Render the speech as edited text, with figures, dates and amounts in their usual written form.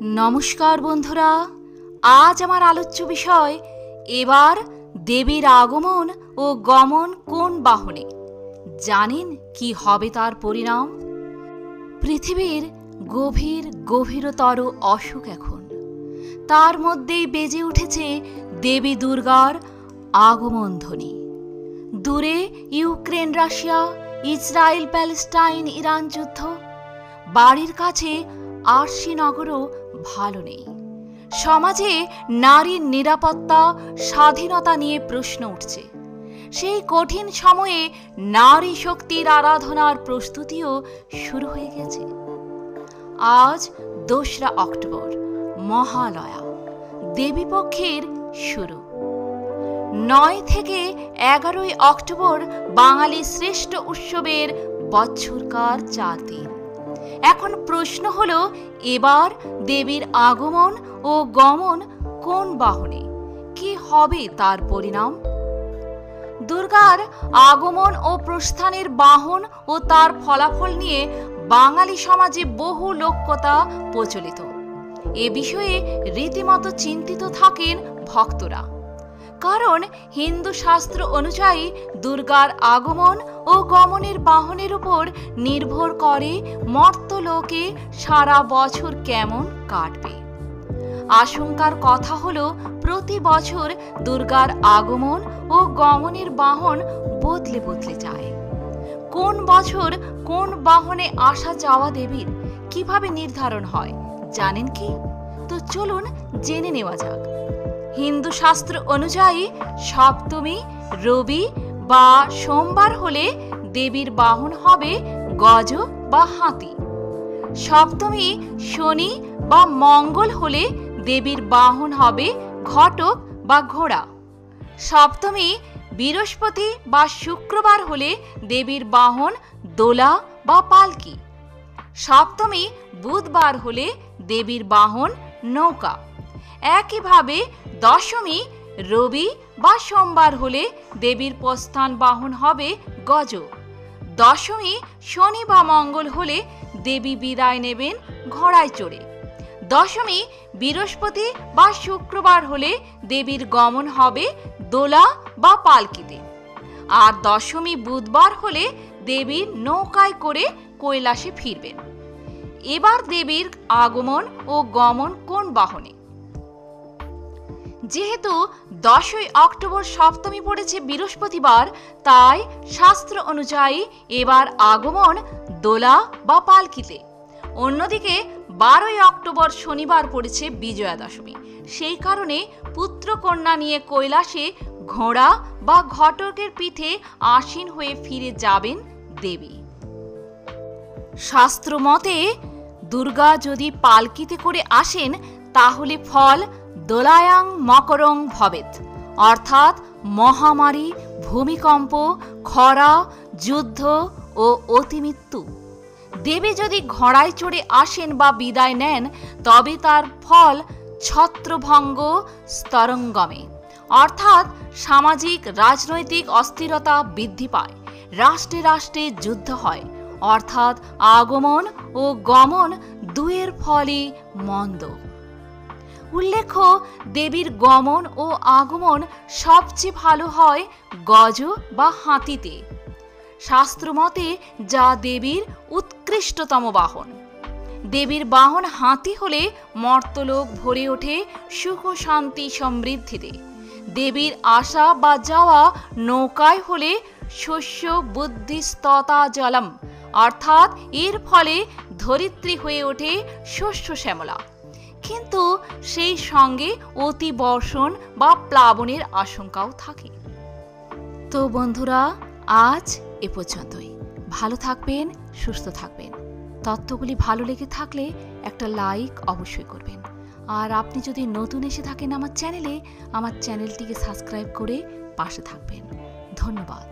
নমস্কার বন্ধুরা, আজ আমার আলোচ্য বিষয় এবার দেবীর আগমন ও গমন কোন বাহনে। জানেন কি হবে তার পরিণাম? পৃথিবীর গভীরতর অসুখ এখন, তার মধ্যেই বেজে উঠেছে দেবী দুর্গার আগমন ধ্বনি। দূরে Ukraine Russia, Israel Palestine Iran যুদ্ধ, বাড়ির কাছে আরশিনগরও ভালো নেই। সমাজে নারীর নিরাপত্তা, স্বাধীনতা নিয়ে প্রশ্ন উঠছে। সেই কঠিন সময়ে নারী শক্তির আরাধনার প্রস্তুতিও শুরু হয়ে গেছে। আজ ২রা অক্টোবর, মহালয়া, দেবীপক্ষের শুরু। ৯ থেকে ১১ই অক্টোবর বাঙালি শ্রেষ্ঠ উৎসবের বৎসরকার ৪ দিন। এখন প্রশ্ন হলো, এবার দেবীর আগমন ও গমন কোন বাহনে? কি হবে তার পরিণাম? দুর্গার আগমন ও প্রস্থানের বাহন ও তার ফলাফল নিয়ে বাঙালি সমাজে বহু লোককথা প্রচলিত। এ বিষয়ে রীতিমতো চিন্তিত থাকেন ভক্তরা। কারণ হিন্দু শাস্ত্র অনুযায়ী দুর্গার আগমন ও গমনের বাহনের উপর নির্ভর করে মর্ত্যলোকে সারা বছর কেমন কাটবে। আশঙ্কার কথা হলো, প্রতি বছর দুর্গার আগমন ও গমনের বাহন বদলে যায়। কোন বছর কোন বাহনে আসা যাওয়া দেবীর কিভাবে নির্ধারণ হয় জানেন কি? তো চলুন জেনে নেওয়া যাক। হিন্দু শাস্ত্র অনুযায়ী সপ্তমী, রবি বা সোমবার হলে দেবীর বাহন হবে গজ বা হাতি। সপ্তমী শনি বা মঙ্গল হলে দেবীর বাহন হবে ঘটক বা ঘোড়া। সপ্তমী বৃহস্পতি বা শুক্রবার হলে দেবীর বাহন দোলা বা পালকি। সপ্তমী বুধবার হলে দেবীর বাহন নৌকা। একইভাবে দশমী রবি বা সোমবার হলে দেবীর প্রস্থান বাহন হবে গজ। দশমী শনি বা মঙ্গল হলে দেবী বিদায় নেবেন ঘোড়ায় চড়ে। দশমী বৃহস্পতি বা শুক্রবার হলে দেবীর গমন হবে দোলা বা পালকিতে। আর দশমী বুধবার হলে দেবীর নৌকায় করে কৈলাসে ফিরবেন। এবার দেবীর আগমন ও গমন কোন বাহনে? যেহেতু 10ই অক্টোবর সপ্তমী পড়েছে বৃহস্পতিবার, তাই শাস্ত্র অনুযায়ী এবার আগমন দোলা বা পালকিতে। অন্যদিকে 12ই অক্টোবর শনিবার পড়েছে বিজয়া দশমী। সেই কারণে পুত্র কন্যা নিয়ে কৈলাসে ঘোড়া বা ঘটকের পিঠে আসীন হয়ে ফিরে যাবেন দেবী। শাস্ত্র মতে দুর্গা যদি পালকিতে করে আসেন তাহলে ফল দোলায়াং মকরং ভবেত, অর্থাৎ মহামারী, ভূমিকম্প, খরা, যুদ্ধ ও অতিমৃত্যু। দেবী যদি ঘোড়ায় চড়ে আসেন বা বিদায় নেন তবে তার ফল ছত্রভঙ্গ স্তরঙ্গমে, অর্থাৎ সামাজিক রাজনৈতিক অস্থিরতা বৃদ্ধি পায়, রাষ্ট্রে রাষ্ট্রে যুদ্ধ হয়, অর্থাৎ আগমন ও গমন দুয়ের ফলই মন্দ। উল্লেখ্য, দেবীর গমন ও আগমন সবচেয়ে ভালো হয় গজ বা হাতিতে। শাস্ত্রমতে যা দেবীর উৎকৃষ্টতম বাহন। দেবীর বাহন হাতি হলে মর্ত্যলোক ভরে ওঠে সুখ শান্তি সমৃদ্ধিতে। দেবীর আসা বা যাওয়া নৌকায় হলে শস্য বুদ্ধিস্ততা জলম, অর্থাৎ এর ফলে ধরিত্রী হয়ে ওঠে শস্য শ্যামলা। কিন্তু সেই সঙ্গে অতি বর্ষণ বা প্লাবনের আশঙ্কাও থাকে। তো বন্ধুরা, আজ এ পর্যন্তই। ভালো থাকবেন, সুস্থ থাকবেন। তথ্যগুলি ভালো লেগে থাকলে একটা লাইক অবশ্যই করবেন। আর আপনি যদি নতুন এসে থাকেন আমার চ্যানেলটিকে সাবস্ক্রাইব করে পাশে থাকবেন। ধন্যবাদ।